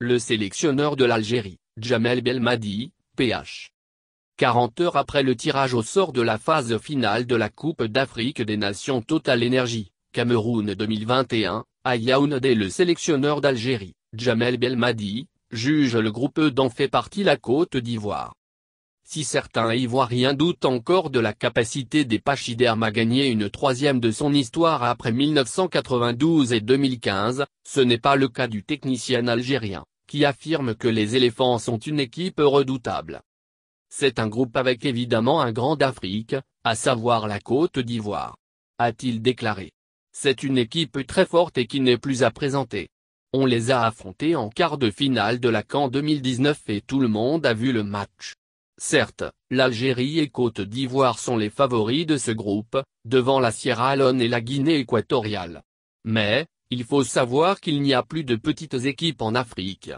Le sélectionneur de l'Algérie, Djamel Belmadi, PH. 40 heures après le tirage au sort de la phase finale de la Coupe d'Afrique des Nations Total Energy, Cameroun 2021, à Yaoundé, le sélectionneur d'Algérie, Djamel Belmadi, juge le groupe E dont fait partie la Côte d'Ivoire. Si certains Ivoiriens doutent encore de la capacité des Pachydermes à gagner une troisième de son histoire après 1992 et 2015, ce n'est pas le cas du technicien algérien, qui affirme que les éléphants sont une équipe redoutable. C'est un groupe avec évidemment un grand d'Afrique, à savoir la Côte d'Ivoire, a-t-il déclaré. C'est une équipe très forte et qui n'est plus à présenter. On les a affrontés en quart de finale de la CAN 2019 et tout le monde a vu le match. Certes, l'Algérie et Côte d'Ivoire sont les favoris de ce groupe, devant la Sierra Leone et la Guinée équatoriale. Mais, il faut savoir qu'il n'y a plus de petites équipes en Afrique.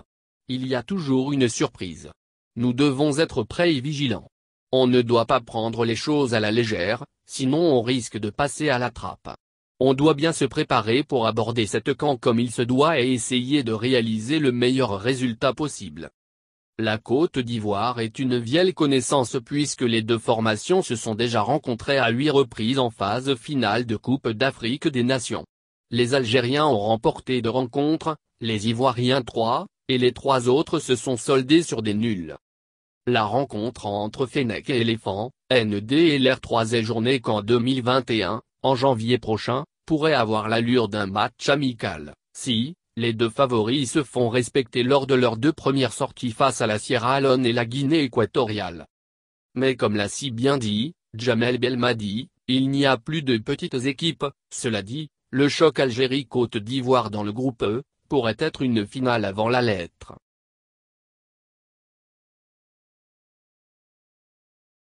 Il y a toujours une surprise. Nous devons être prêts et vigilants. On ne doit pas prendre les choses à la légère, sinon on risque de passer à la trappe. On doit bien se préparer pour aborder cette CAN comme il se doit et essayer de réaliser le meilleur résultat possible. La Côte d'Ivoire est une vieille connaissance puisque les deux formations se sont déjà rencontrées à 8 reprises en phase finale de Coupe d'Afrique des Nations. Les Algériens ont remporté 2 rencontres, les Ivoiriens 3, et les 3 autres se sont soldés sur des nuls. La rencontre entre Fennec et Éléphant, ND et l'R3 journée qu'en 2021, en janvier prochain, pourrait avoir l'allure d'un match amical, si les deux favoris se font respecter lors de leurs 2 premières sorties face à la Sierra Leone et la Guinée équatoriale. Mais comme l'a si bien dit, Djamel Belmadi, il n'y a plus de petites équipes. Cela dit, le choc Algérie-Côte d'Ivoire dans le groupe E, pourrait être une finale avant la lettre.